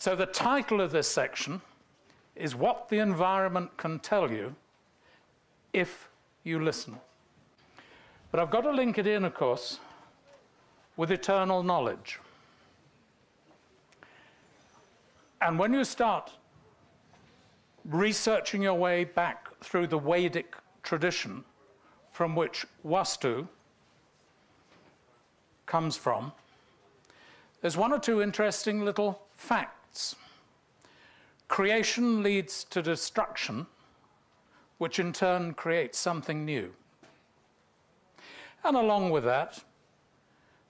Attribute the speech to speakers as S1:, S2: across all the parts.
S1: So the title of this section is What the Environment Can Tell You If You Listen. But I've got to link it in, of course, with eternal knowledge. And when you start researching your way back through the Vedic tradition from which Vastu comes from, there's one or two interesting little facts. Creation leads to destruction, which in turn creates something new. And along with that,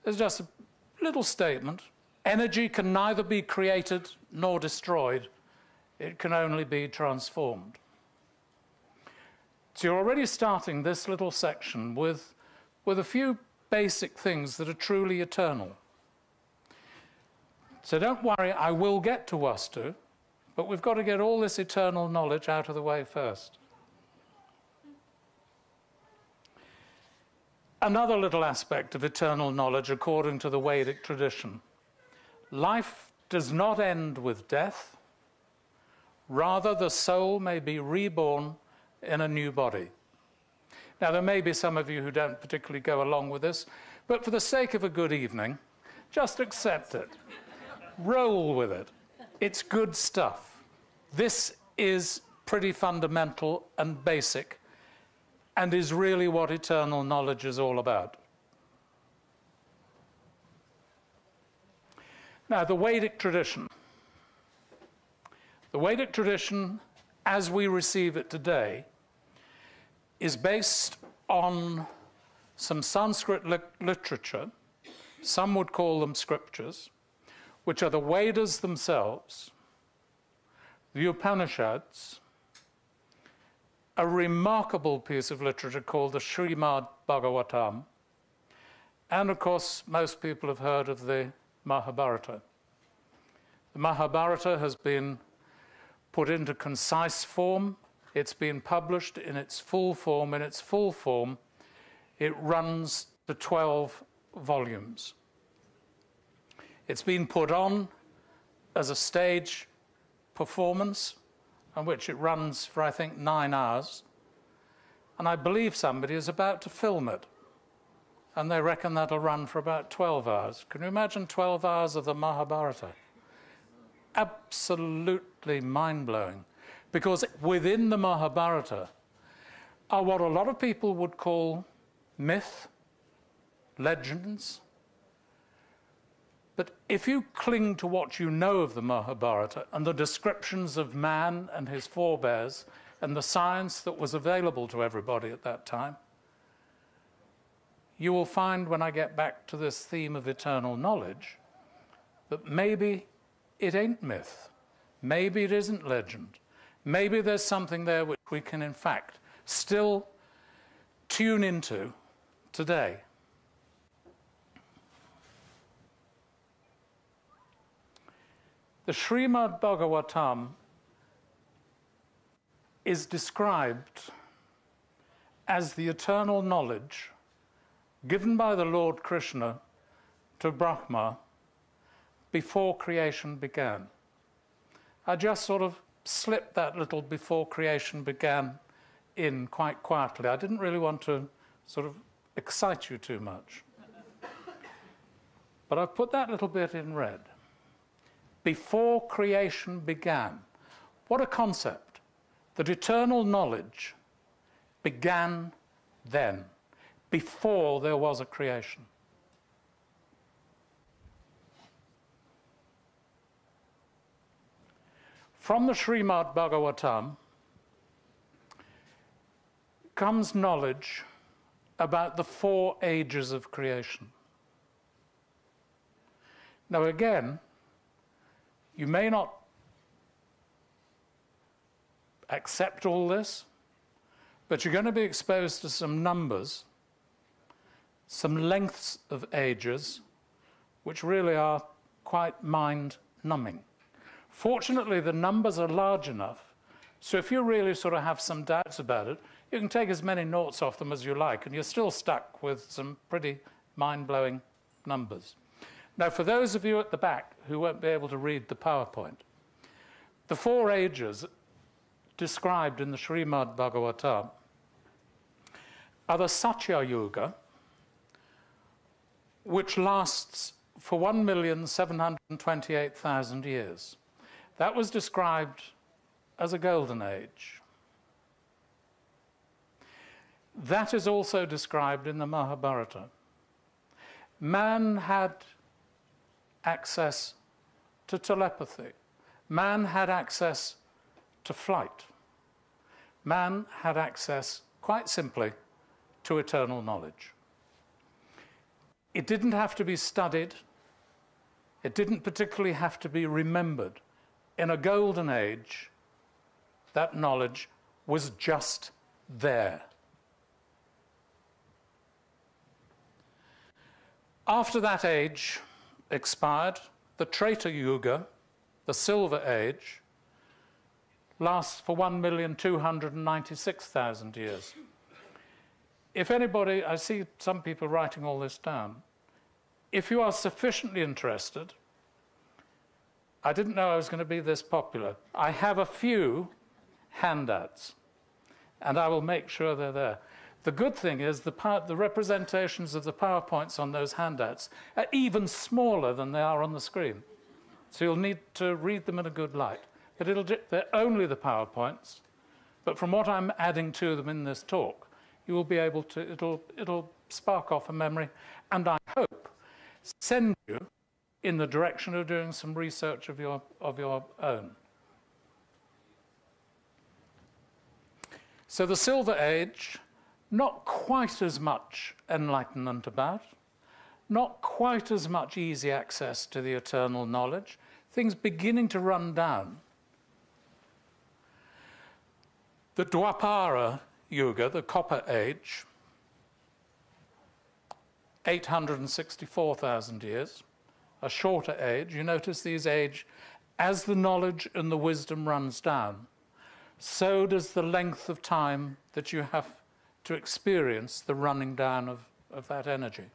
S1: there's just a little statement. Energy can neither be created nor destroyed. It can only be transformed. So you're already starting this little section with a few basic things that are truly eternal. So don't worry, I will get to Vastu, but we've got to get all this eternal knowledge out of the way first. Another little aspect of eternal knowledge, according to the Vedic tradition. Life does not end with death. Rather, the soul may be reborn in a new body. Now, there may be some of you who don't particularly go along with this, but for the sake of a good evening, just accept it. Roll with it. It's good stuff. This is pretty fundamental and basic, and is really what eternal knowledge is all about. Now, the Vedic tradition. The Vedic tradition, as we receive it today, is based on some Sanskrit literature, some would call them scriptures, which are the Vedas themselves, the Upanishads, a remarkable piece of literature called the Srimad Bhagavatam, and of course most people have heard of the Mahabharata. The Mahabharata has been put into concise form. It's been published in its full form. In its full form, it runs to 12 volumes. It's been put on as a stage performance, on which it runs for, I think, 9 hours. And I believe somebody is about to film it. And they reckon that'll run for about 12 hours. Can you imagine 12 hours of the Mahabharata? Absolutely mind-blowing. Because within the Mahabharata are what a lot of people would call myth, legends. But if you cling to what you know of the Mahabharata and the descriptions of man and his forebears and the science that was available to everybody at that time, you will find, when I get back to this theme of eternal knowledge, that maybe it ain't myth. Maybe it isn't legend. Maybe there's something there which we can, in fact, still tune into today. The Srimad Bhagavatam is described as the eternal knowledge given by the Lord Krishna to Brahma before creation began. I just sort of slipped that little before creation began in quite quietly. I didn't really want to sort of excite you too much. But I've put that little bit in red. Before creation began. What a concept. That eternal knowledge began then, before there was a creation. From the Srimad Bhagavatam comes knowledge about the 4 ages of creation. Now again, you may not accept all this, but you're going to be exposed to some numbers, some lengths of ages, which really are quite mind-numbing. Fortunately, the numbers are large enough, so if you really sort of have some doubts about it, you can take as many noughts off them as you like, and you're still stuck with some pretty mind-blowing numbers. Now, for those of you at the back who won't be able to read the PowerPoint, the 4 ages described in the Srimad Bhagavatam are the Satya Yuga, which lasts for 1,728,000 years. That was described as a golden age. That is also described in the Mahabharata. Man had access to telepathy. Man had access to flight. Man had access, quite simply, to eternal knowledge. It didn't have to be studied. It didn't particularly have to be remembered. In a golden age, that knowledge was just there. After that age expired, the Treta Yuga, the Silver Age, lasts for 1,296,000 years. If anybody, I see some people writing all this down, if you are sufficiently interested, I didn't know I was going to be this popular. I have a few handouts, and I will make sure they're there. The good thing is the representations of the PowerPoints on those handouts are even smaller than they are on the screen. So you'll need to read them in a good light. But they're only the PowerPoints, but from what I'm adding to them in this talk, you will be able to, it'll spark off a memory, and I hope send you in the direction of doing some research of your own. So the Silver Age, not quite as much enlightenment about, not quite as much easy access to the eternal knowledge, things beginning to run down. The Dwapara Yuga, the Copper Age, 864,000 years, a shorter age. You notice these age, as the knowledge and the wisdom runs down, so does the length of time that you have to experience the running down of that energy.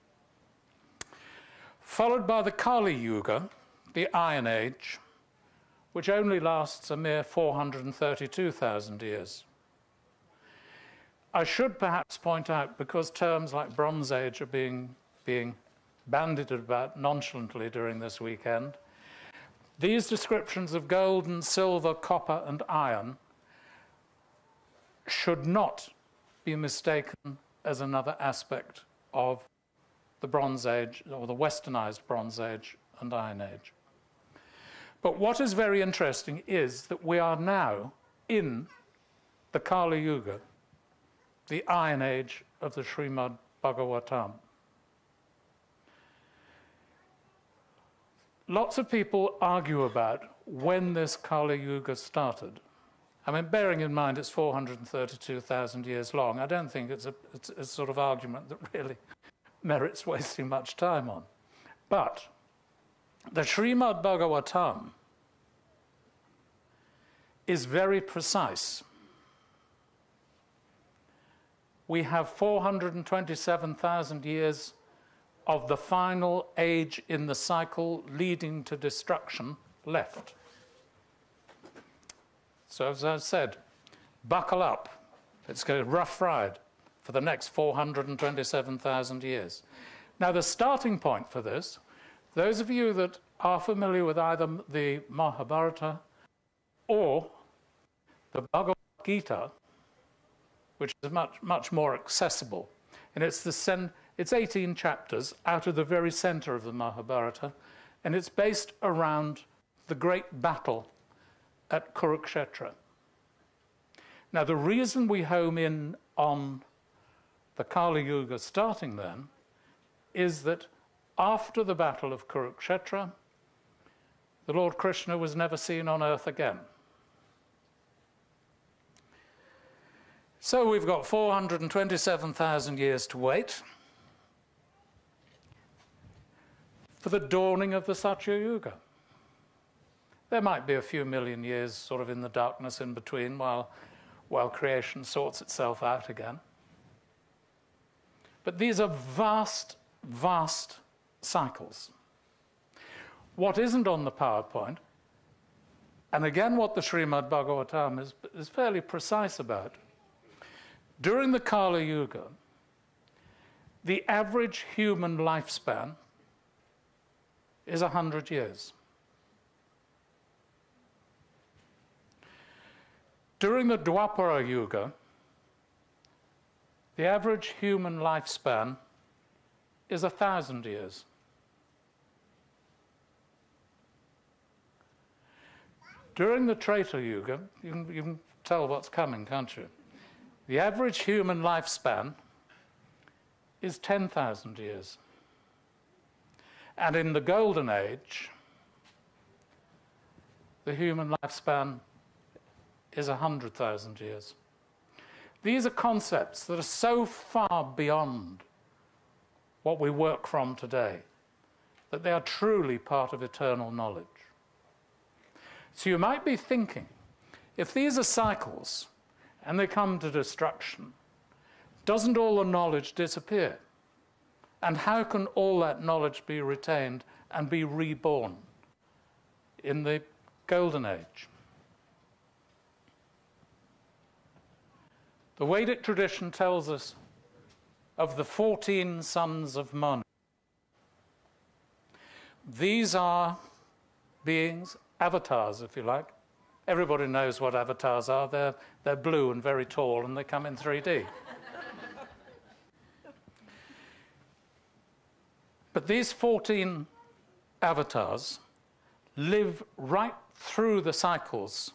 S1: Followed by the Kali Yuga, the Iron Age, which only lasts a mere 432,000 years. I should perhaps point out, because terms like Bronze Age are being bandied about nonchalantly during this weekend, these descriptions of gold and silver, copper and iron should not be mistaken as another aspect of the Bronze Age, or the westernized Bronze Age and Iron Age. But what is very interesting is that we are now in the Kali Yuga, the Iron Age of the Srimad Bhagavatam. Lots of people argue about when this Kali Yuga started. I mean, bearing in mind it's 432,000 years long, I don't think it's a sort of argument that really merits wasting much time on. But the Srimad Bhagavatam is very precise. We have 427,000 years of the final age in the cycle leading to destruction left. So as I said, buckle up. It's going to be a rough ride for the next 427,000 years. Now, the starting point for this, those of you that are familiar with either the Mahabharata or the Bhagavad Gita, which is much more accessible, and it's 18 chapters out of the very center of the Mahabharata, and it's based around the great battle at Kurukshetra. Now, the reason we home in on the Kali Yuga starting then is that after the battle of Kurukshetra, the Lord Krishna was never seen on earth again. So we've got 427,000 years to wait for the dawning of the Satya Yuga. There might be a few million years sort of in the darkness in between while creation sorts itself out again. But these are vast, vast cycles. What isn't on the PowerPoint, and again what the Srimad Bhagavatam is fairly precise about, during the Kali Yuga, the average human lifespan is 100 years. During the Dwapara Yuga, the average human lifespan is 1,000 years. During the Treta Yuga, you can tell what's coming, can't you? The average human lifespan is 10,000 years. And in the Golden Age, the human lifespan is 100,000 years. These are concepts that are so far beyond what we work from today that they are truly part of eternal knowledge. So you might be thinking, if these are cycles and they come to destruction, doesn't all the knowledge disappear? And how can all that knowledge be retained and be reborn in the Golden Age? The Vedic tradition tells us of the 14 sons of Manu. These are beings, avatars, if you like. Everybody knows what avatars are. They're blue and very tall, and they come in 3D. But these 14 avatars live right through the cycles.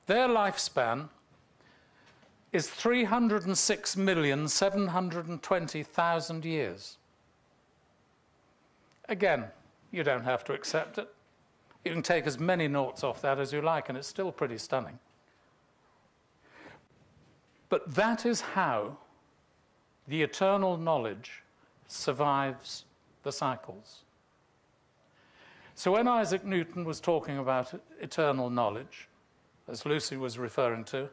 S1: Their lifespan is 306,720,000 years. Again, you don't have to accept it. You can take as many noughts off that as you like, and it's still pretty stunning. But that is how the eternal knowledge survives the cycles. So when Isaac Newton was talking about eternal knowledge, as Lucy was referring to,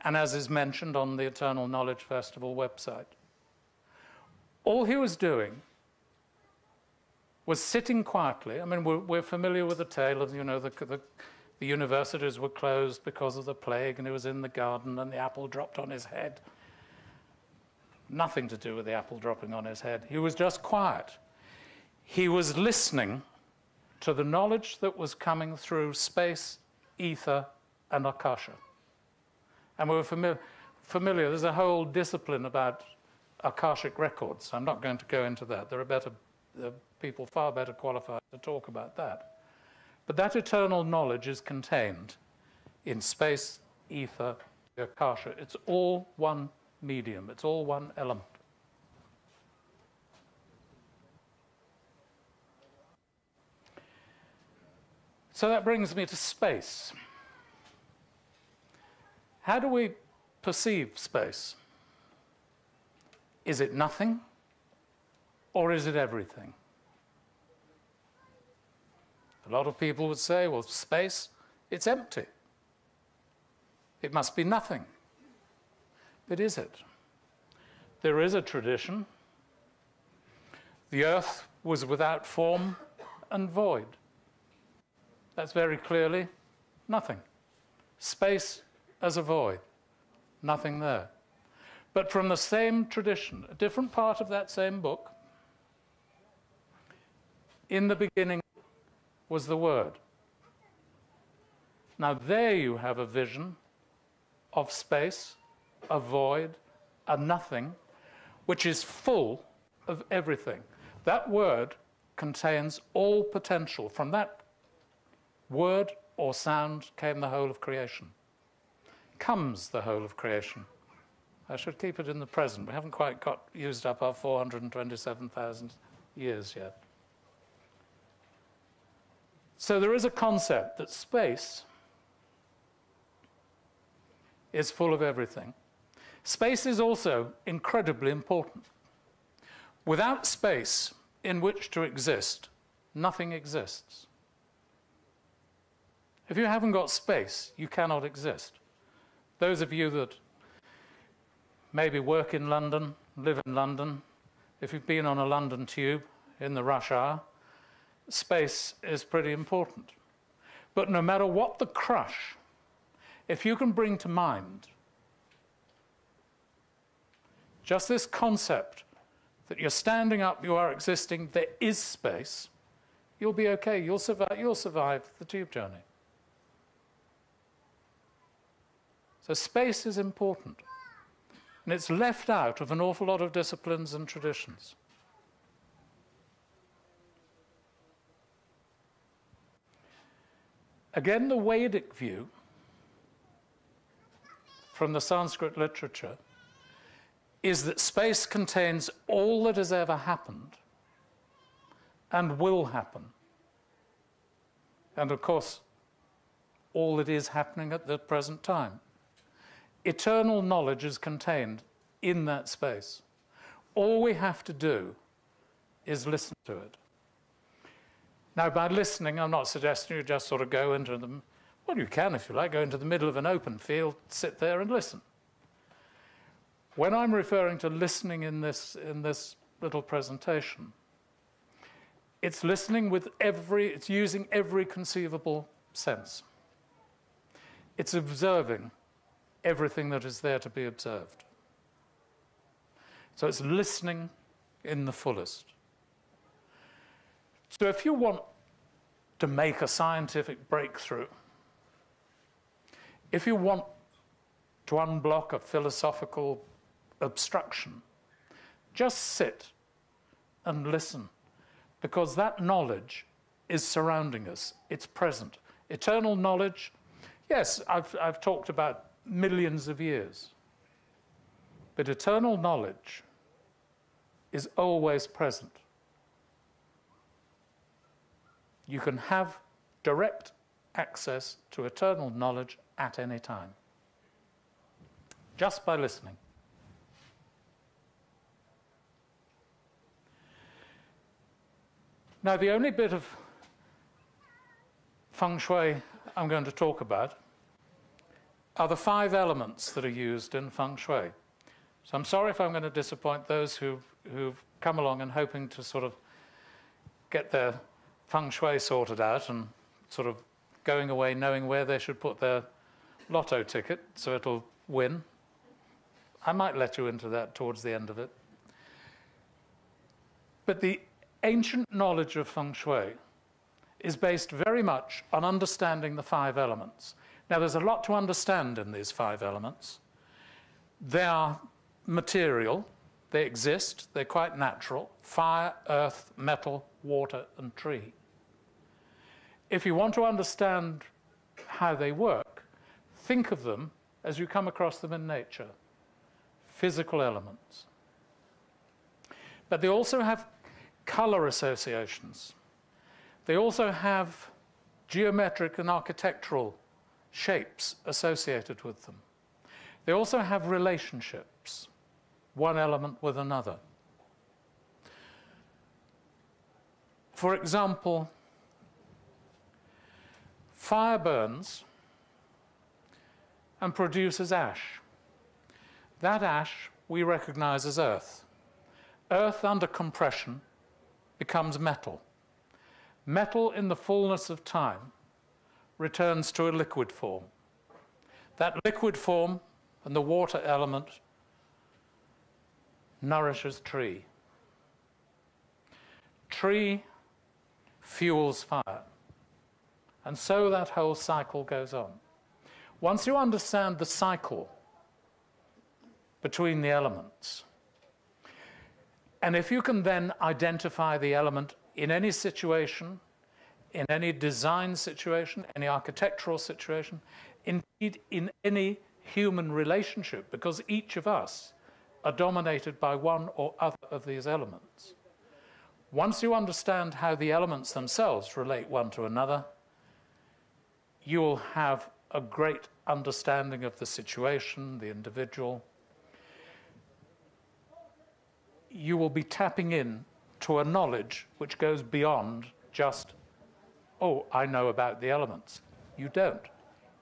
S1: and as is mentioned on the Eternal Knowledge Festival website, all he was doing was sitting quietly. I mean, we're familiar with the tale of, the universities were closed because of the plague, and he was in the garden and the apple dropped on his head. Nothing to do with the apple dropping on his head. He was just quiet. He was listening to the knowledge that was coming through space, ether, and akasha. And we were familiar. There's a whole discipline about akashic records. I'm not going to go into that. There are people far better qualified to talk about that. But that eternal knowledge is contained in space, ether, akasha. It's all one medium. It's all one element. So that brings me to space. How do we perceive space? Is it nothing, or is it everything? A lot of people would say, well, space, it's empty. It must be nothing. But is it? There is a tradition. The earth was without form and void. That's very clearly nothing. Space as a void, nothing there. But from the same tradition, a different part of that same book, in the beginning was the Word. Now there you have a vision of space, a void, a nothing, which is full of everything. That word contains all potential. From that word or sound came the whole of creation. Comes the whole of creation. I should keep it in the present. We haven't quite used up our 427,000 years yet. So there is a concept that space is full of everything. Space is also incredibly important. Without space in which to exist, nothing exists. If you haven't got space, you cannot exist. Those of you that maybe work in London, live in London, if you've been on a London tube in the rush hour, space is pretty important. But no matter what the crush, if you can bring to mind just this concept that you're standing up, you are existing, there is space, you'll be okay. You'll survive the tube journey. So space is important. And it's left out of an awful lot of disciplines and traditions. Again, the Vedic view from the Sanskrit literature is that space contains all that has ever happened and will happen. And of course, all that is happening at the present time. Eternal knowledge is contained in that space. All we have to do is listen to it. Now, by listening, I'm not suggesting you just sort of go into them. Well, you can, if you like, go into the middle of an open field, sit there and listen. When I'm referring to listening in this little presentation, it's listening with it's using every conceivable sense. It's observing everything that is there to be observed. So it's listening in the fullest. So if you want to make a scientific breakthrough, if you want to unblock a philosophical obstruction, just sit and listen, because that knowledge is surrounding us. It's present. Eternal knowledge, yes, I've talked about millions of years, but eternal knowledge is always present. You can have direct access to eternal knowledge at any time, just by listening. Now, the only bit of Feng Shui I'm going to talk about are the 5 elements that are used in Feng Shui. So I'm sorry if I'm going to disappoint those who've come along and hoping to sort of get their Feng Shui sorted out and sort of going away knowing where they should put their lotto ticket so it'll win. I might let you into that towards the end of it. But the ancient knowledge of Feng Shui is based very much on understanding the 5 elements. Now, there's a lot to understand in these 5 elements. They are material, they exist, they're quite natural: fire, earth, metal, water, and tree. If you want to understand how they work, think of them as you come across them in nature: physical elements. But they also have color associations. They also have geometric and architectural shapes associated with them. They also have relationships, one element with another. For example, fire burns and produces ash. That ash we recognize as earth. Earth under compression becomes metal. Metal in the fullness of time returns to a liquid form. That liquid form and the water element nourishes tree. Tree fuels fire. And so that whole cycle goes on. Once you understand the cycle between the elements, and if you can then identify the element in any situation, in any design situation, any architectural situation, indeed in any human relationship, because each of us are dominated by one or other of these elements. Once you understand how the elements themselves relate one to another, you will have a great understanding of the situation, the individual. You will be tapping in to a knowledge which goes beyond just, oh, I know about the elements. You don't.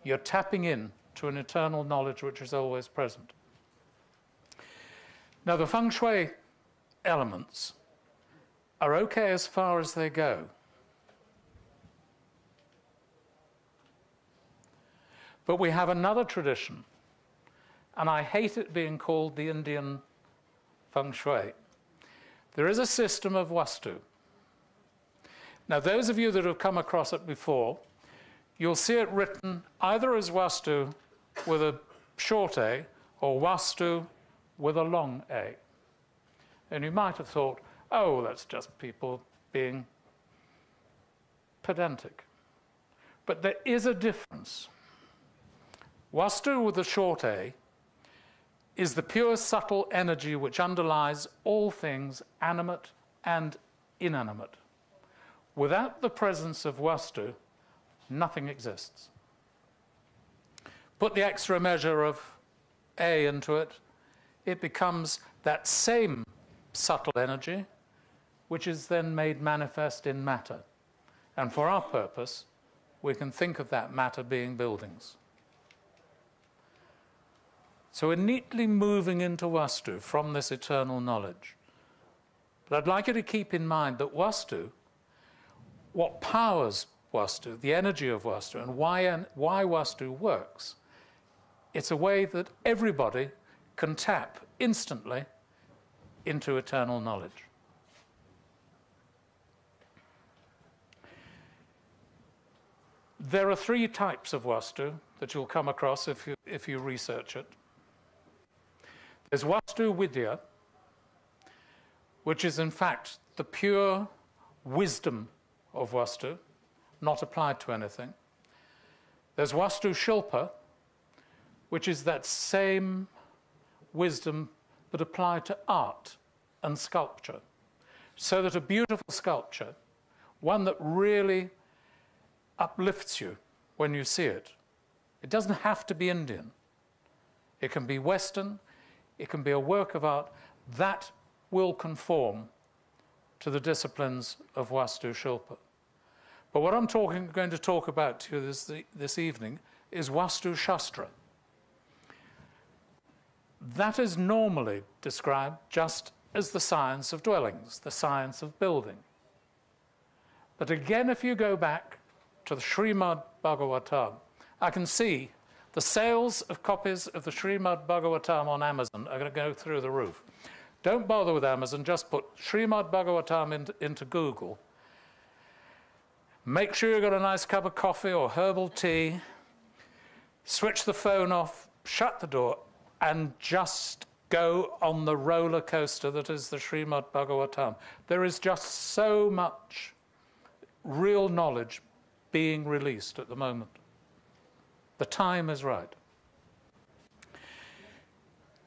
S1: You're tapping in to an eternal knowledge which is always present. Now, the Feng Shui elements are okay as far as they go. But we have another tradition, and I hate it being called the Indian Feng Shui. There is a system of Vastu. Now, those of you that have come across it before, you'll see it written either as Vastu with a short A or Vastu with a long A. And you might have thought, oh, that's just people being pedantic. But there is a difference. Vastu with a short A is the pure subtle energy which underlies all things animate and inanimate. Without the presence of Vastu, nothing exists. Put the extra measure of A into it, it becomes that same subtle energy, which is then made manifest in matter. And for our purpose, we can think of that matter being buildings. So we're neatly moving into Vastu from this eternal knowledge. But I'd like you to keep in mind that Vastu, what powers Vastu, the energy of Vastu, and why Vastu works, it's a way that everybody can tap instantly into eternal knowledge. There are 3 types of Vastu that you'll come across if you research it. There's Vastu Vidya, which is in fact the pure wisdom of Vastu, not applied to anything. There's Vastu Shilpa, which is that same wisdom but applied to art and sculpture. So that a beautiful sculpture, one that really uplifts you when you see it, it doesn't have to be Indian. It can be Western, it can be a work of art that will conform to the disciplines of Vastu Shilpa. But what I'm going to talk about to you this evening is Vastu Shastra. That is normally described just as the science of dwellings, the science of building. But again, if you go back to the Srimad Bhagavatam, I can see the sales of copies of the Srimad Bhagavatam on Amazon are going to go through the roof. Don't bother with Amazon, just put Srimad Bhagavatam into Google. Make sure you've got a nice cup of coffee or herbal tea, switch the phone off, shut the door, and just go on the roller coaster that is the Srimad Bhagavatam. There is just so much real knowledge being released at the moment. The time is right.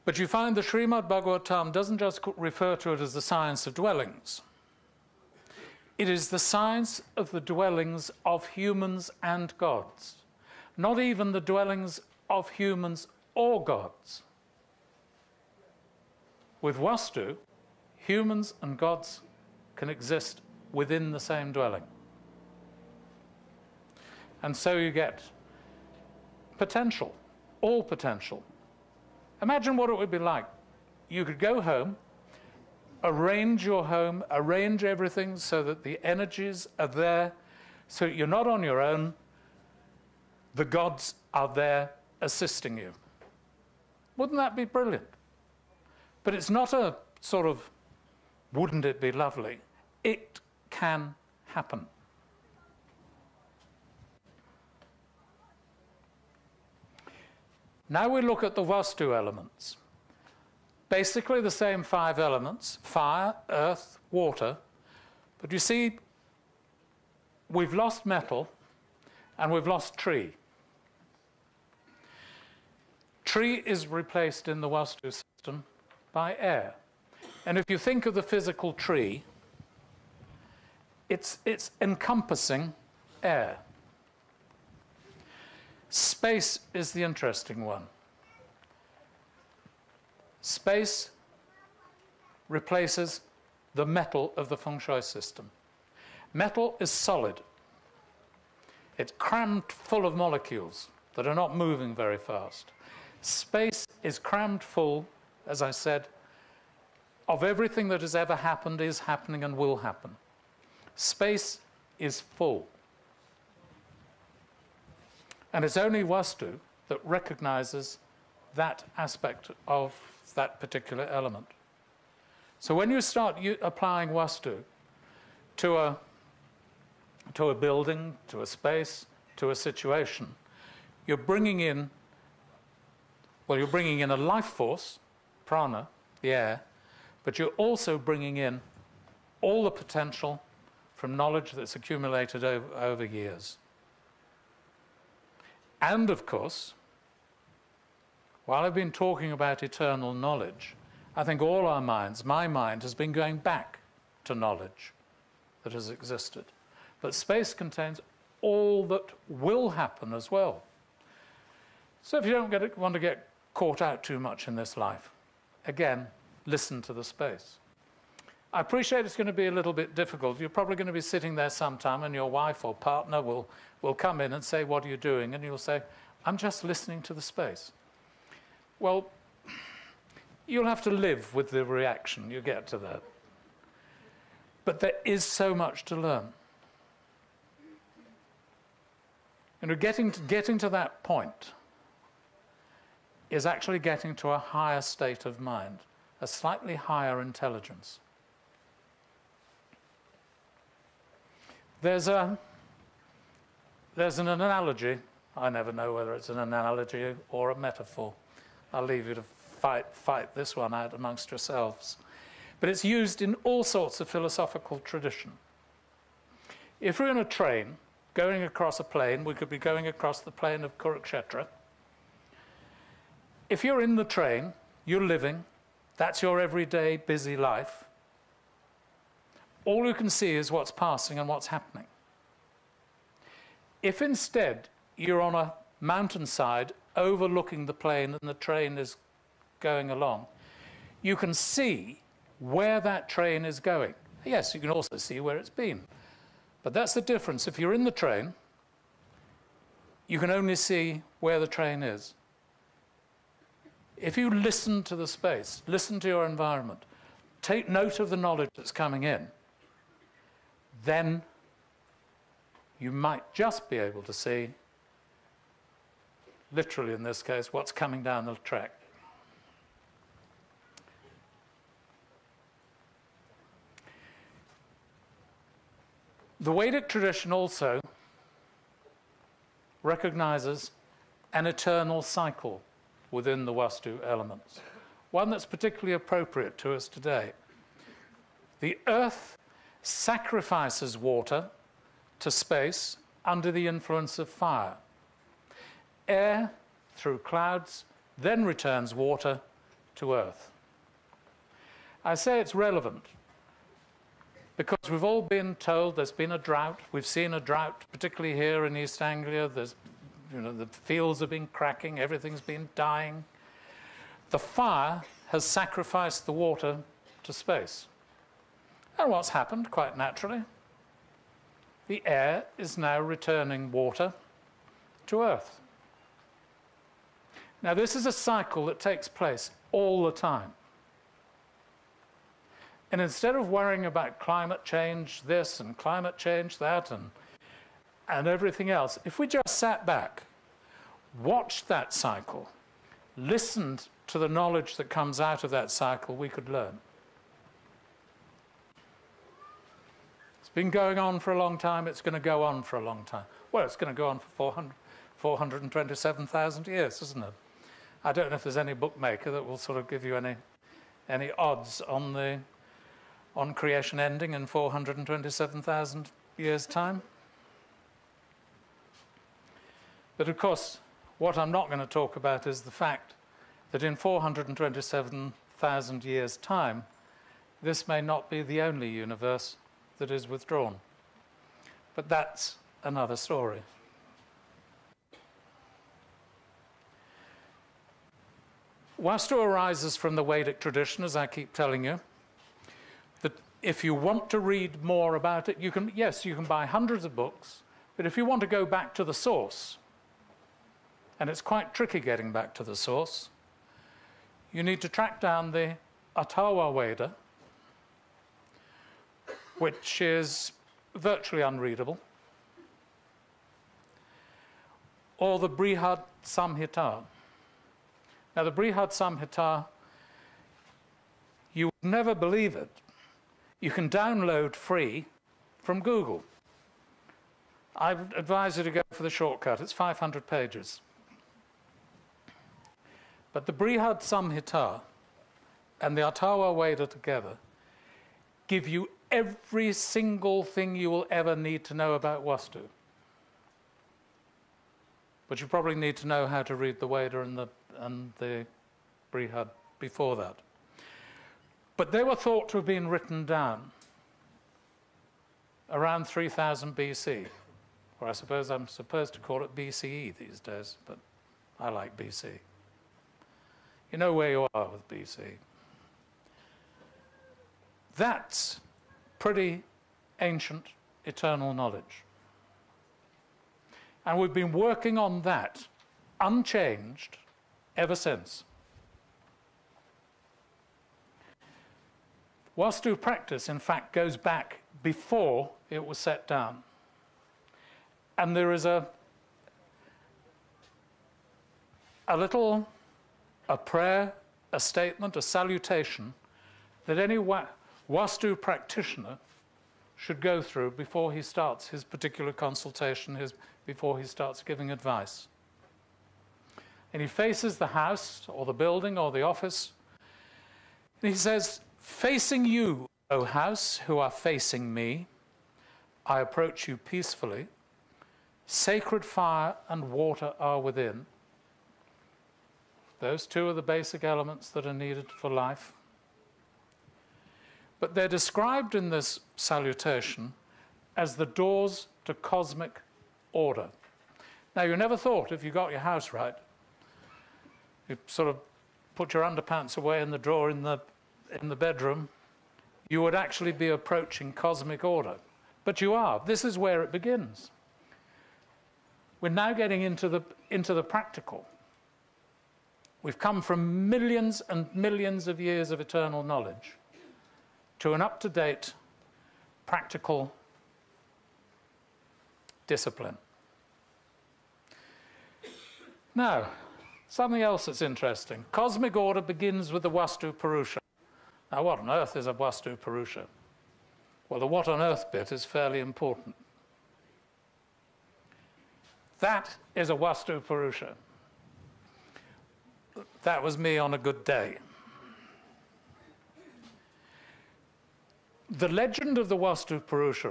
S1: But you find the Srimad Bhagavatam doesn't just refer to it as the science of dwellings. It is the science of the dwellings of humans and gods. Not even the dwellings of humans or gods. With Vastu, humans and gods can exist within the same dwelling. And so you get potential, all potential. Imagine what it would be like. You could go home, arrange your home, arrange everything so that the energies are there, so you're not on your own. The gods are there assisting you. Wouldn't that be brilliant? But it's not a sort of, wouldn't it be lovely? It can happen. Now we look at the Vastu elements. Basically the same 5 elements: fire, earth, water. But you see, we've lost metal and we've lost tree. Tree is replaced in the Vastu system by air. And if you think of the physical tree, it's encompassing air. Space is the interesting one. Space replaces the metal of the Feng Shui system. Metal is solid. It's crammed full of molecules that are not moving very fast. Space is crammed full, as I said, of everything that has ever happened, is happening, and will happen. Space is full. And it's only Vastu that recognizes that aspect of that particular element. So when you start applying Vastu to a building, to a space, to a situation, you're bringing in a life force, prana, the air, but you're also bringing in all the potential from knowledge that's accumulated over years. And of course, while I've been talking about eternal knowledge, I think all our minds, my mind, has been going back to knowledge that has existed. But space contains all that will happen as well. So if you don't want to get caught out too much in this life, again, listen to the space. I appreciate it's going to be a little bit difficult. You're probably going to be sitting there sometime and your wife or partner will come in and say, "What are you doing?" And you'll say, "I'm just listening to the space." Well, you'll have to live with the reaction you get to that. But there is so much to learn. You know, getting to that point is actually getting to a higher state of mind, a slightly higher intelligence. There's an analogy. I never know whether it's an analogy or a metaphor. I'll leave you to fight this one out amongst yourselves. But it's used in all sorts of philosophical tradition. If we're in a train going across a plain, we could be going across the plain of Kurukshetra. If you're in the train, you're living, that's your everyday busy life. All you can see is what's passing and what's happening. If instead you're on a mountainside overlooking the plain and the train is going along, you can see where that train is going. Yes, you can also see where it's been. But that's the difference. If you're in the train, you can only see where the train is. If you listen to the space, listen to your environment, take note of the knowledge that's coming in, then you might just be able to see, literally in this case, what's coming down the track. The Vedic tradition also recognizes an eternal cycle within the Vastu elements, one that's particularly appropriate to us today. The earth sacrifices water to space under the influence of fire. Air, through clouds, then returns water to earth. I say it's relevant because we've all been told there's been a drought. We've seen a drought, particularly here in East Anglia. The fields have been cracking, everything's been dying. The fire has sacrificed the water to space. And what's happened, quite naturally? The air is now returning water to earth. Now, this is a cycle that takes place all the time. And instead of worrying about climate change this and climate change that and everything else, if we just sat back, watched that cycle, listened to the knowledge that comes out of that cycle, we could learn. It's been going on for a long time, it's going to go on for a long time. Well, it's going to go on for 427,000 years, isn't it? I don't know if there's any bookmaker that will sort of give you any odds on creation ending in 427,000 years' time. But of course, what I'm not going to talk about is the fact that in 427,000 years' time, this may not be the only universe that is withdrawn. But that's another story. Vastu arises from the Vedic tradition, as I keep telling you. That if you want to read more about it, you can buy hundreds of books, but if you want to go back to the source, and it's quite tricky getting back to the source, you need to track down the Atharva Veda, which is virtually unreadable. or the Brihad Samhita. Now, the Brihad Samhita, you would never believe it, you can download free from Google. I advise you to go for the shortcut. It's 500 pages. But the Brihad Samhita and the Atharva Veda together give you every single thing you will ever need to know about Vastu. But you probably need to know how to read the Veda and the Brihad before that. But they were thought to have been written down around 3000 BC. Or I suppose I'm supposed to call it BCE these days, but I like BC. You know where you are with BC. That's pretty ancient eternal knowledge. And we've been working on that unchanged ever since. Vastu practice, in fact, goes back before it was set down. And there is a prayer, a statement, a salutation that any Vastu practitioner should go through before he starts his particular consultation, before he starts giving advice. And he faces the house or the building or the office, and he says, "Facing you, O house, who are facing me, I approach you peacefully. Sacred fire and water are within." Those two are the basic elements that are needed for life. But they're described in this salutation as the doors to cosmic order. Now, you never thought, if you got your house right, you sort of put your underpants away in the drawer in the bedroom, you would actually be approaching cosmic order. But you are. This is where it begins. We're now getting into the practical. We've come from millions and millions of years of eternal knowledge to an up-to-date practical discipline. Now, something else that's interesting. Cosmic order begins with the Vastu Purusha. Now, what on earth is a Vastu Purusha? Well, the what on earth bit is fairly important. That is a Vastu Purusha. That was me on a good day. The legend of the Vastu Purusha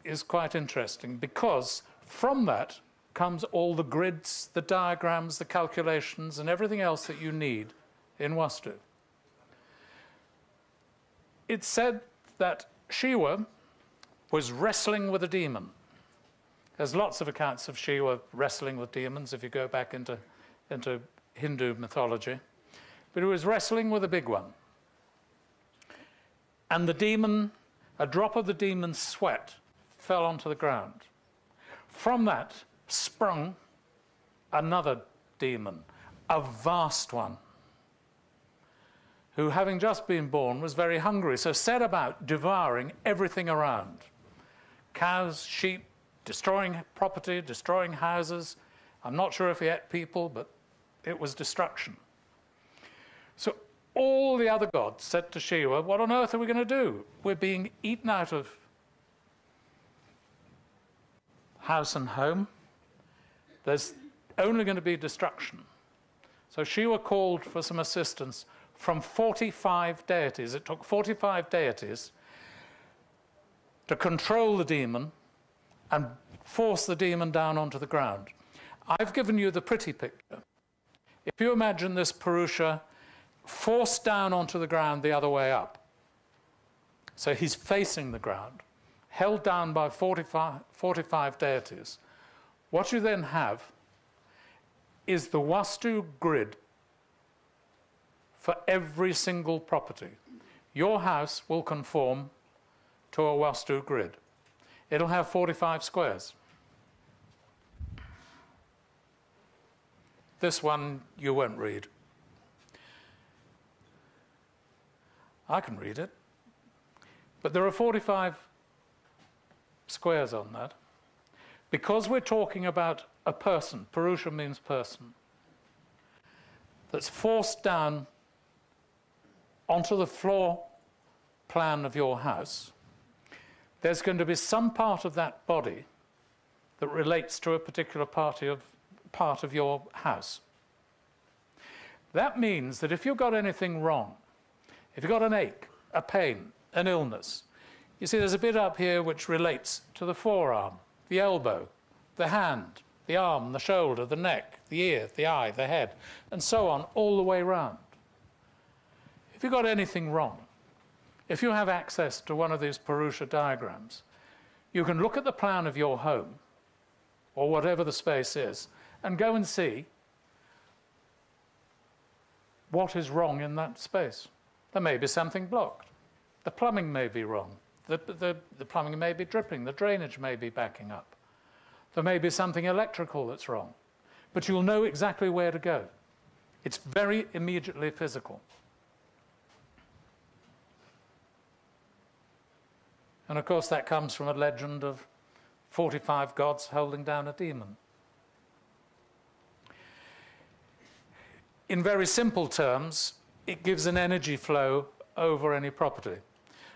S1: is quite interesting, because from that comes all the grids, the diagrams, the calculations, and everything else that you need in Vastu. It's said that Shiva was wrestling with a demon. There's lots of accounts of Shiva wrestling with demons if you go back into Hindu mythology. But he was wrestling with a big one. And the demon, a drop of the demon's sweat fell onto the ground. From that sprung another demon, a vast one, who, having just been born, was very hungry, so set about devouring everything around. Cows, sheep, destroying property, destroying houses. I'm not sure if he ate people, but it was destruction. So all the other gods said to Shiva, "What on earth are we going to do? We're being eaten out of house and home. There's only going to be destruction." So Shiva called for some assistance from 45 deities. It took 45 deities to control the demon and force the demon down onto the ground. I've given you the pretty picture. If you imagine this Purusha forced down onto the ground the other way up, so he's facing the ground, held down by 45 deities, what you then have is the Vastu grid for every single property. Your house will conform to a Vastu grid. It'll have 45 squares. This one you won't read. I can read it. But there are 45 squares on that. Because we're talking about a person, Purusha means person, that's forced down onto the floor plan of your house, there's going to be some part of that body that relates to a particular part of your house. That means that if you've got anything wrong, if you've got an ache, a pain, an illness, you see there's a bit up here which relates to the forearm, the elbow, the hand, the arm, the shoulder, the neck, the ear, the eye, the head, and so on, all the way round. If you've got anything wrong, if you have access to one of these Purusha diagrams, you can look at the plan of your home, or whatever the space is, and go and see what is wrong in that space. There may be something blocked. The plumbing may be wrong. The plumbing may be dripping. The drainage may be backing up. There may be something electrical that's wrong. But you'll know exactly where to go. It's very immediately physical. And of course that comes from a legend of 45 gods holding down a demon. In very simple terms, it gives an energy flow over any property.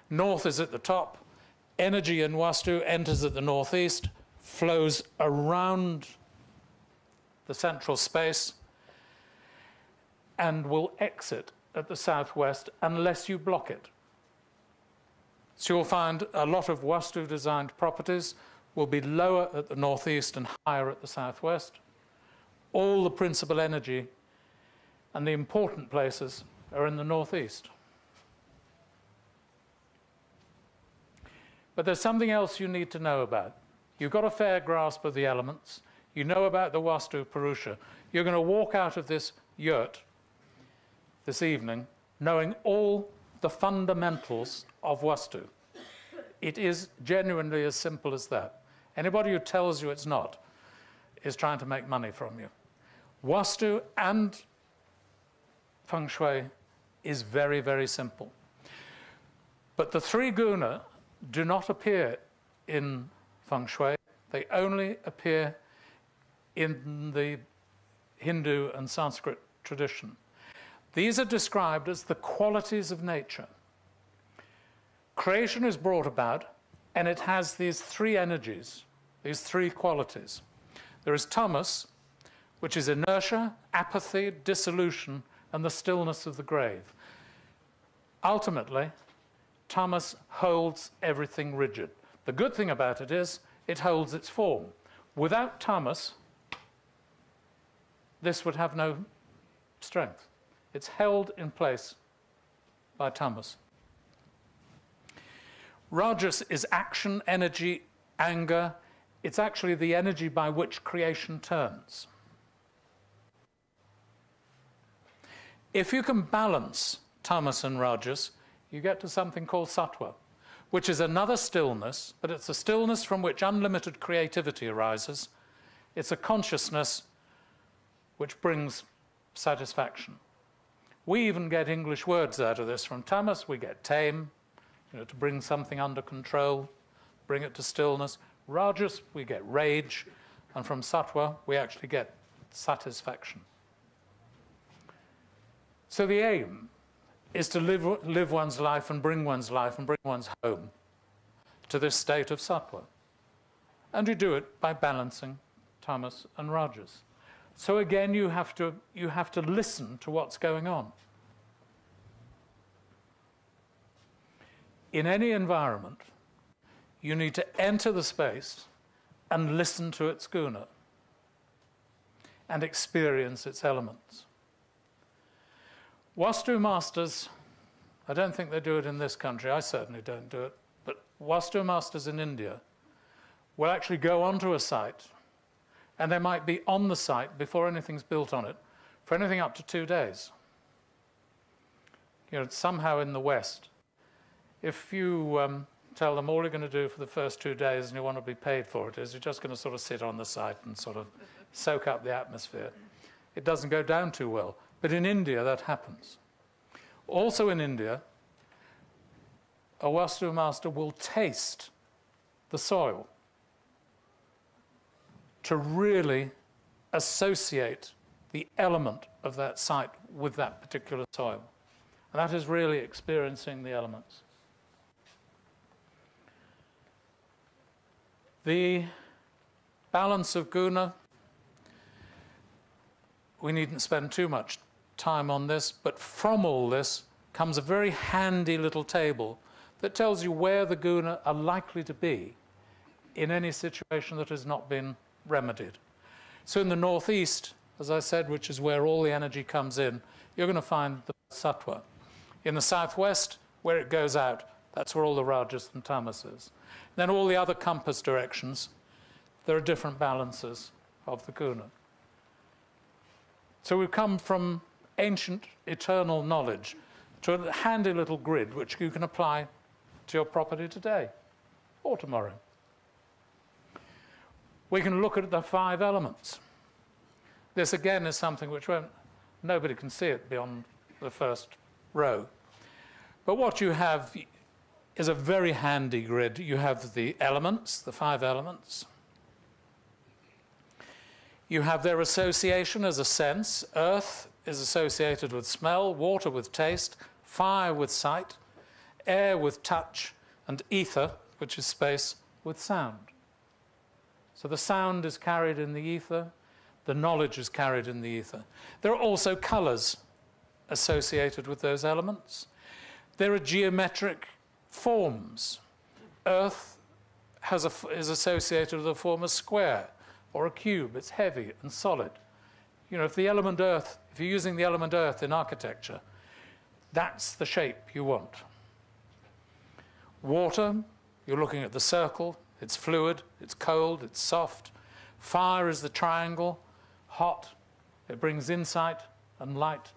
S1: North is at the top. Energy in Vastu enters at the northeast, flows around the central space, and will exit at the southwest unless you block it. So you'll find a lot of Vastu-designed properties will be lower at the northeast and higher at the southwest. All the principal energy and the important places are in the northeast. But there's something else you need to know about. You've got a fair grasp of the elements. You know about the Vastu Purusha. You're going to walk out of this yurt this evening knowing all the fundamentals of Vastu. It is genuinely as simple as that. Anybody who tells you it's not is trying to make money from you. Vastu and Feng Shui is very, very simple. But the three guna do not appear in Feng Shui. They only appear in the Hindu and Sanskrit tradition. These are described as the qualities of nature. Creation is brought about, and it has these three energies, these three qualities. There is tamas, which is inertia, apathy, dissolution, and the stillness of the grave. Ultimately, tamas holds everything rigid. The good thing about it is it holds its form. Without tamas, this would have no strength. It's held in place by tamas. Rajas is action, energy, anger. It's actually the energy by which creation turns. If you can balance tamas and rajas, you get to something called sattva, which is another stillness, but it's a stillness from which unlimited creativity arises. It's a consciousness which brings satisfaction. We even get English words out of this. From tamas, we get tame, to bring something under control, bring it to stillness. Rajas, we get rage, and from sattva, we actually get satisfaction. So the aim is to live one's life and bring one's home to this state of sattva. And you do it by balancing tamas and rajas. So again, you have to listen to what's going on. In any environment, you need to enter the space and listen to its guna and experience its elements. Vastu masters, I don't think they do it in this country, I certainly don't do it, but Vastu masters in India will actually go onto a site, and they might be on the site before anything's built on it for anything up to 2 days. Somehow in the West, if you tell them all you're going to do for the first 2 days and you want to be paid for it is you're just going to sort of sit on the site and sort of soak up the atmosphere, it doesn't go down too well. But in India, that happens. Also in India, a Vastu master will taste the soil. to really associate the element of that site with that particular soil. And that is really experiencing the elements. The balance of guna, we needn't spend too much time on this, but from all this comes a very handy little table that tells you where the guna are likely to be in any situation that has not been remedied. So in the northeast, as I said, which is where all the energy comes in, you're going to find the sattva. In the southwest, where it goes out, that's where all the rajas and tamas is. Then all the other compass directions, there are different balances of the guna. So we've come from ancient, eternal knowledge to a handy little grid which you can apply to your property today or tomorrow. We can look at the 5 elements. This again is something which nobody can see it beyond the first row. But what you have is a very handy grid. You have the elements, the 5 elements. You have their association as a sense. Earth is associated with smell, water with taste, fire with sight, air with touch, and ether, which is space, with sound. So the sound is carried in the ether, the knowledge is carried in the ether. There are also colours associated with those elements. There are geometric forms. Earth is associated with a form of square or a cube. It's heavy and solid. You know, if the element earth, if you're using the element earth in architecture, that's the shape you want. Water, you're looking at the circle. It's fluid, it's cold, it's soft. Fire is the triangle, hot. It brings insight and light.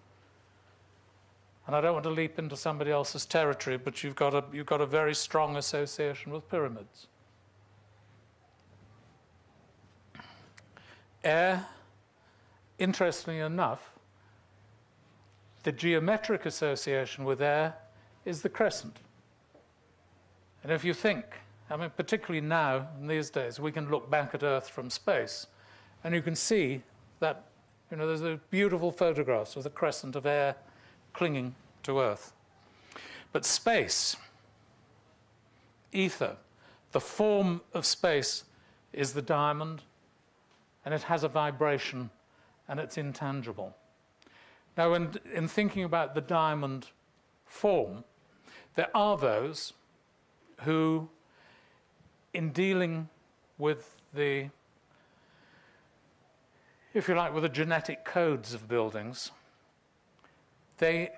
S1: And I don't want to leap into somebody else's territory, but you've got a very strong association with pyramids. Air, interestingly enough, the geometric association with air is the crescent. And if you think, I mean, particularly now, in these days, we can look back at Earth from space, and you can see that, you know, there's a beautiful photographs of the crescent of air clinging to Earth. But space, ether, the form of space is the diamond, and it has a vibration, and it's intangible. Now, in thinking about the diamond form, there are those who, in dealing with the, if you like, with the genetic codes of buildings, they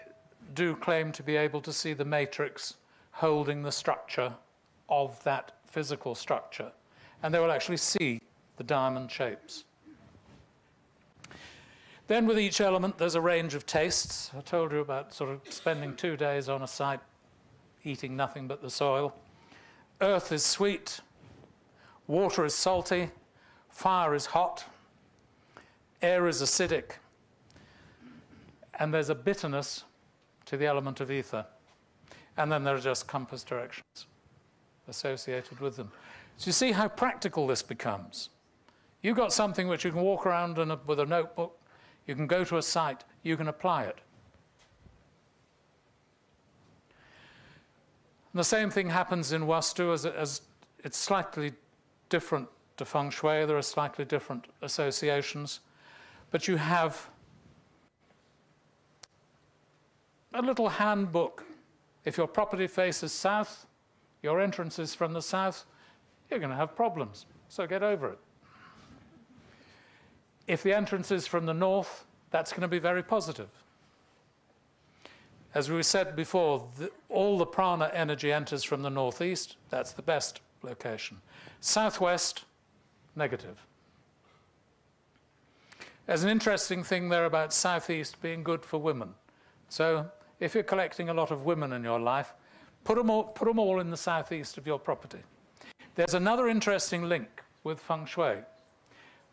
S1: do claim to be able to see the matrix holding the structure of that physical structure. And they will actually see the diamond shapes. Then with each element, there's a range of tastes. I told you about sort of spending 2 days on a site eating nothing but the soil. Earth is sweet, water is salty, fire is hot, air is acidic, and there's a bitterness to the element of ether. And then there are just compass directions associated with them. So you see how practical this becomes. You've got something which you can walk around with a notebook, you can go to a site, you can apply it. And the same thing happens in Vastu as it's slightly different to Feng Shui. There are slightly different associations. But you have a little handbook. If your property faces south, your entrance is from the south, you're going to have problems. So get over it. If the entrance is from the north, that's going to be very positive. As we said before, all the prana energy enters from the northeast. That's the best location. Southwest, negative. There's an interesting thing there about southeast being good for women. So if you're collecting a lot of women in your life, put them all in the southeast of your property. There's another interesting link with Feng Shui.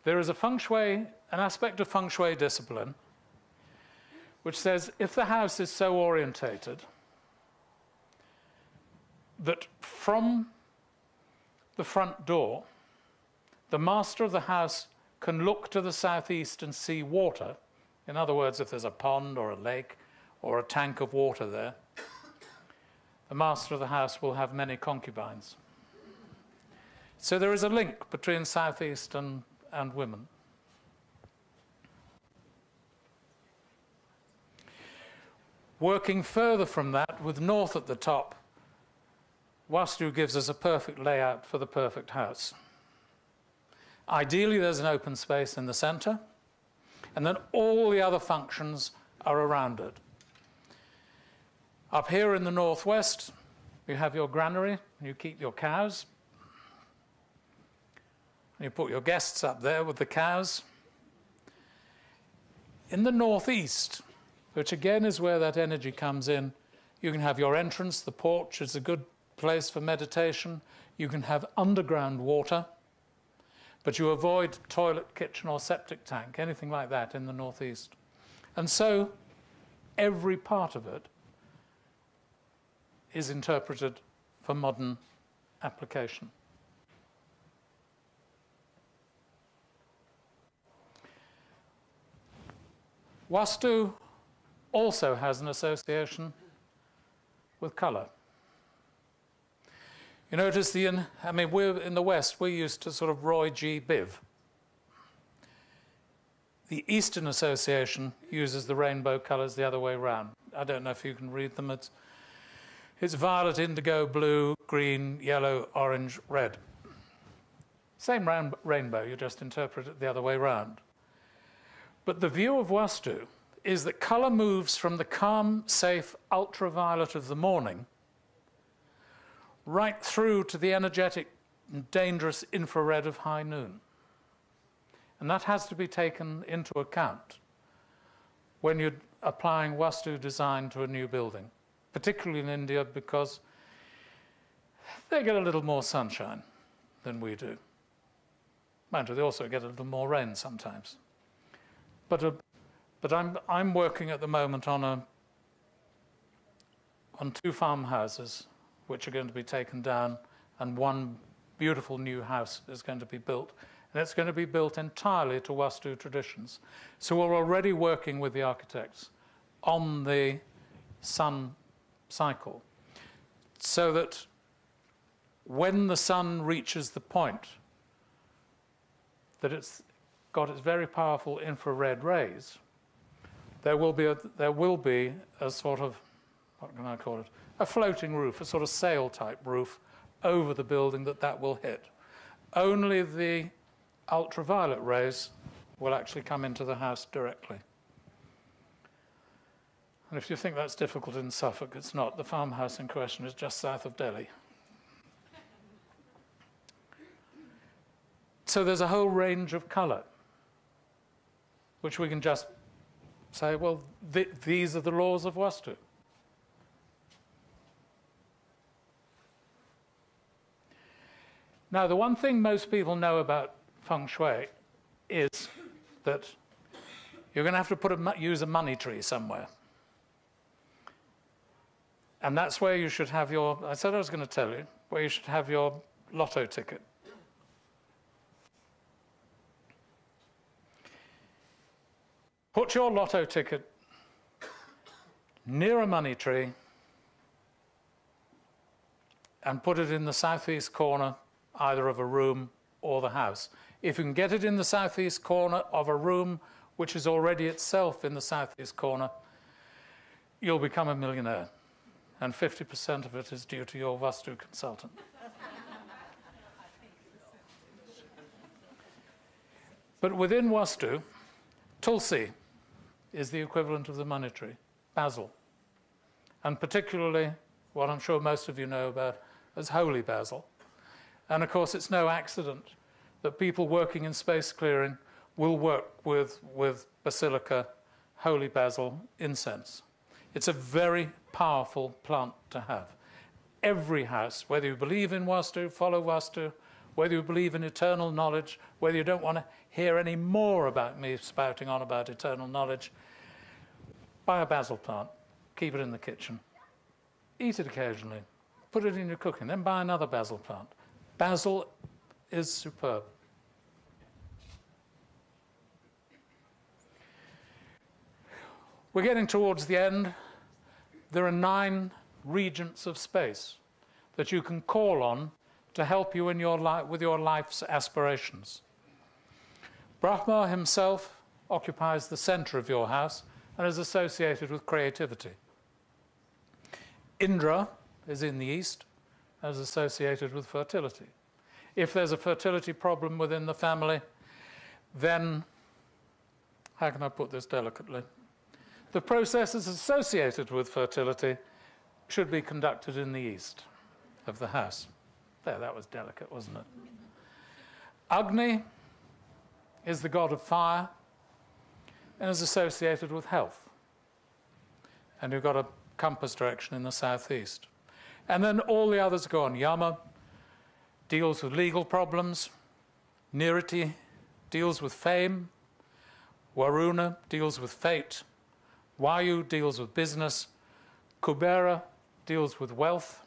S1: There is an aspect of Feng Shui discipline which says if the house is so orientated that from the front door, the master of the house can look to the southeast and see water. In other words, if there's a pond or a lake or a tank of water there, the master of the house will have many concubines. So there is a link between southeast and women. Working further from that, with north at the top, Vastu gives us a perfect layout for the perfect house. Ideally, there's an open space in the center, and then all the other functions are around it. Up here in the northwest, you have your granary, and you keep your cows. And you put your guests up there with the cows. In the northeast, which again is where that energy comes in, you can have your entrance, the porch is a good place for meditation. You can have underground water, but you avoid toilet, kitchen, or septic tank, anything like that in the northeast. And so every part of it is interpreted for modern application. Vastu also has an association with color. You notice we're in the West, we're used to sort of Roy G. Biv. The Eastern Association uses the rainbow colors the other way around. I don't know if you can read them. It's violet, indigo, blue, green, yellow, orange, red. Same rainbow, you just interpret it the other way around. But the view of Vastu is that color moves from the calm, safe, ultraviolet of the morning right through to the energetic and dangerous infrared of high noon. And that has to be taken into account when you're applying Vastu design to a new building, particularly in India, because they get a little more sunshine than we do. Mind you, they also get a little more rain sometimes. But I'm working at the moment on 2 farmhouses which are going to be taken down, and one beautiful new house is going to be built. And it's going to be built entirely to Vastu traditions. So we're already working with the architects on the sun cycle, so that when the sun reaches the point that it's got its very powerful infrared rays, there will be a sort of, what can I call it, a floating roof, a sort of sail-type roof over the building that will hit. Only the ultraviolet rays will actually come into the house directly. And if you think that's difficult in Suffolk, it's not. The farmhouse in question is just south of Delhi. So there's a whole range of color, which we can just say, well, these are the laws of Vastu. Now, the one thing most people know about Feng Shui is that you're going to have to use a money tree somewhere. And that's where you should have I said I was going to tell you, where you should have your lotto ticket. Put your lotto ticket near a money tree and put it in the southeast corner, either of a room or the house. If you can get it in the southeast corner of a room which is already itself in the southeast corner, you'll become a millionaire. And 50% of it is due to your Vastu consultant. But within Vastu, Tulsi is the equivalent of the money tree, basil. And particularly what I'm sure most of you know about as holy basil. And of course, it's no accident that people working in space clearing will work with basilica, holy basil, incense. It's a very powerful plant to have. Every house, whether you believe in Vastu, follow Vastu, whether you believe in eternal knowledge, whether you don't want to hear any more about me spouting on about eternal knowledge, buy a basil plant, keep it in the kitchen, eat it occasionally, put it in your cooking, then buy another basil plant. Basil is superb. We're getting towards the end. There are 9 regents of space that you can call on to help you in your with your life's aspirations. Brahma himself occupies the center of your house and is associated with creativity. Indra is in the east and is associated with fertility. If there's a fertility problem within the family, then, how can I put this delicately? The processes associated with fertility should be conducted in the east of the house. There, that was delicate, wasn't it? Agni is the god of fire and is associated with health. And you've got a compass direction in the southeast. And then all the others go on. Yama deals with legal problems. Niriti deals with fame. Varuna deals with fate. Vayu deals with business. Kubera deals with wealth.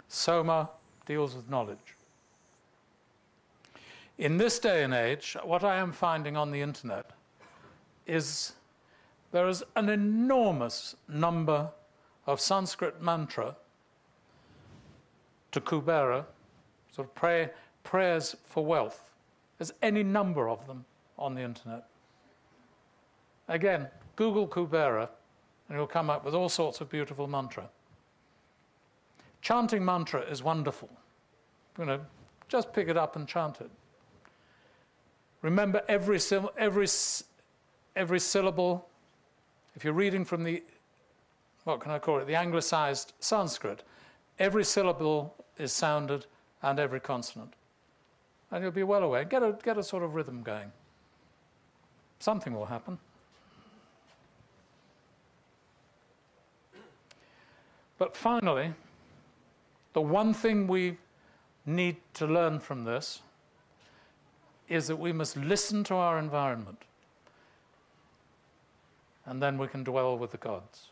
S1: Soma deals with knowledge. In this day and age, what I am finding on the internet is there is an enormous number of Sanskrit mantra to Kubera, sort of prayers for wealth. There's any number of them on the internet. Again, Google Kubera and you'll come up with all sorts of beautiful mantra. Chanting mantra is wonderful. You know, just pick it up and chant it. Remember every syllable. If you're reading from the, what can I call it, the anglicized Sanskrit, every syllable is sounded and every consonant. And you'll be well aware. Get a sort of rhythm going. Something will happen. But finally, the one thing we need to learn from this is that we must listen to our environment, and then we can dwell with the gods.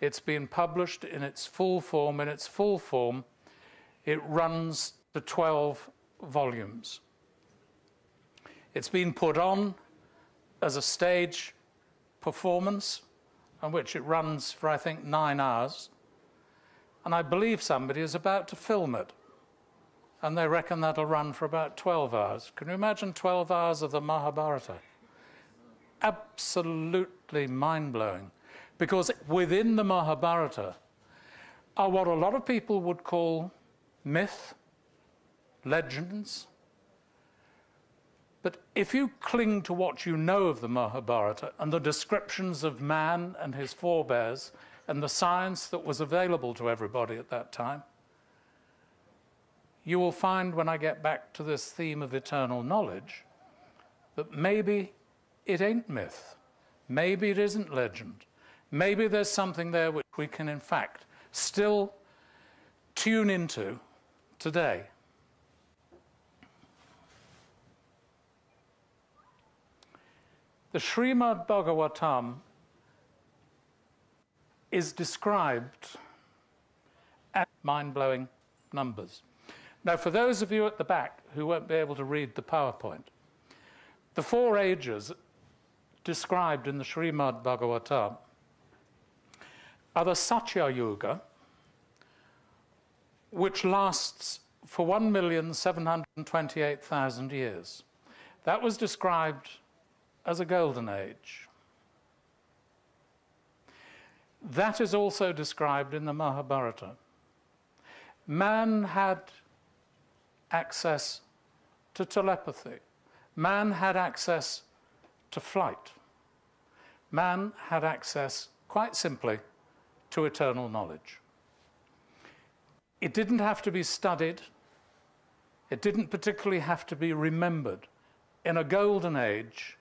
S1: It's been published in its full form. In its full form, it runs to 12 volumes. It's been put on as a stage performance, on which it runs for, I think, 9 hours. And I believe somebody is about to film it. And they reckon that'll run for about 12 hours. Can you imagine 12 hours of the Mahabharata? Absolutely mind-blowing. Because within the Mahabharata are what a lot of people would call myth, legends. But if you cling to what you know of the Mahabharata and the descriptions of man and his forebears and the science that was available to everybody at that time, you will find, when I get back to this theme of eternal knowledge, that maybe it ain't myth, maybe it isn't legend. Maybe there's something there which we can, in fact, still tune into today. The Srimad Bhagavatam is described as mind-blowing numbers. Now, for those of you at the back who won't be able to read the PowerPoint, the 4 ages described in the Srimad Bhagavatam are the Satya Yuga, which lasts for 1,728,000 years. That was described as a golden age. That is also described in the Mahabharata. Man had access to telepathy. Man had access to flight. Man had access, quite simply, to eternal knowledge. It didn't have to be studied. It didn't particularly have to be remembered. In a golden age,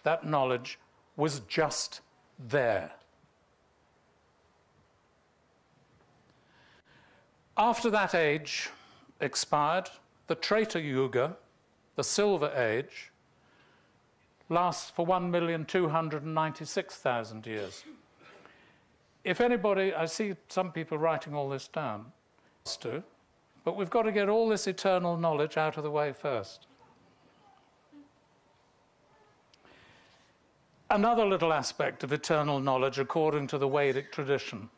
S1: that knowledge was just there. After that age expired, the Treta Yuga, the Silver Age, lasts for 1,296,000 years. If anybody, I see some people writing all this down, but we've got to get all this eternal knowledge out of the way first. Another little aspect of eternal knowledge, according to the Vedic tradition: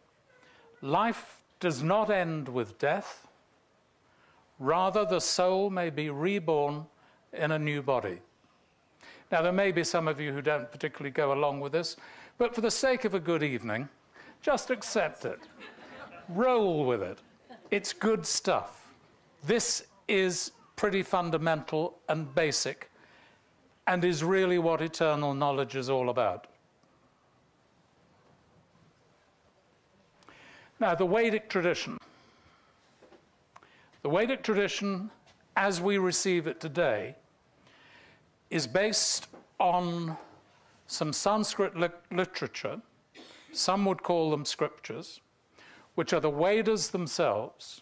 S1: life does not end with death. Rather, the soul may be reborn in a new body. Now, there may be some of you who don't particularly go along with this, but for the sake of a good evening, just accept it. Roll with it. It's good stuff. This is pretty fundamental and basic, and is really what eternal knowledge is all about. Now, the Vedic tradition. The Vedic tradition, as we receive it today, is based on some Sanskrit literature, some would call them scriptures, which are the Vedas themselves,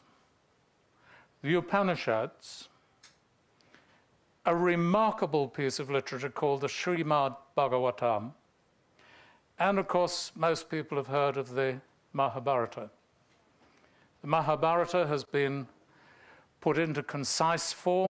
S1: the Upanishads, a remarkable piece of literature called the Srimad Bhagavatam, and of course most people have heard of the Mahabharata. The Mahabharata has been put into concise form.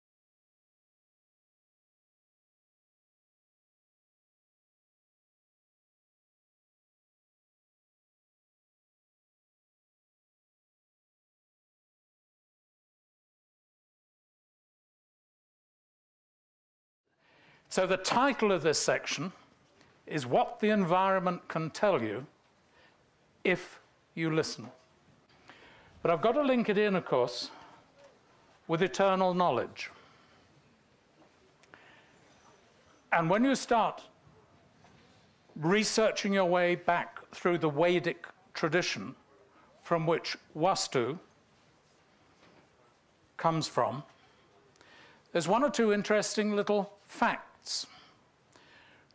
S1: So the title of this section is What the Environment Can Tell You If You Listen. But I've got to link it in, of course, with eternal knowledge. And when you start researching your way back through the Vedic tradition from which Vastu comes from, there's one or two interesting little facts.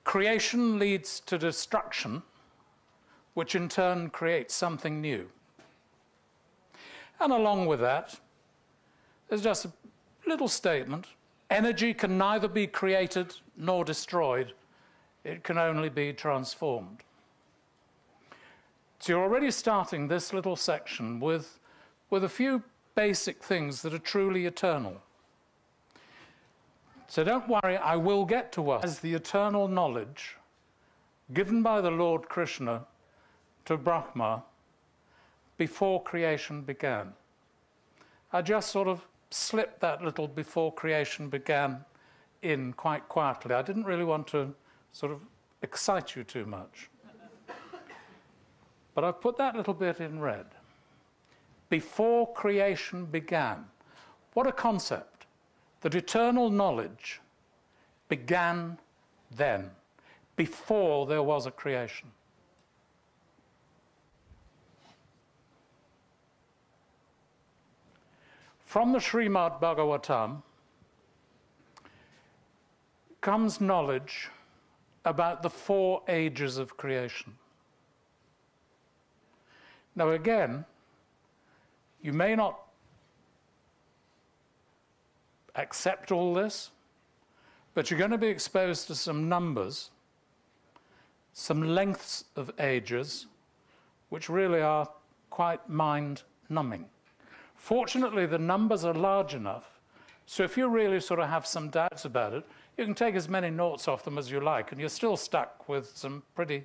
S1: Creation leads to destruction, which in turn creates something new. And along with that, there's just a little statement: energy can neither be created nor destroyed, it can only be transformed. So you're already starting this little section with a few basic things that are truly eternal. So don't worry, I will get to us as the eternal knowledge given by the Lord Krishna to Brahma before creation began. I just sort of slipped that little "before creation began" in quite quietly. I didn't really want to sort of excite you too much. But I've put that little bit in red. Before creation began. What a concept. That eternal knowledge began then, before there was a creation. From the Srimad Bhagavatam comes knowledge about the 4 ages of creation. Now again, you may not accept all this, but you're going to be exposed to some numbers, some lengths of ages, which really are quite mind-numbing. Fortunately, the numbers are large enough So if you really sort of have some doubts about it, you can take as many notes off them as you like, and you're still stuck with some pretty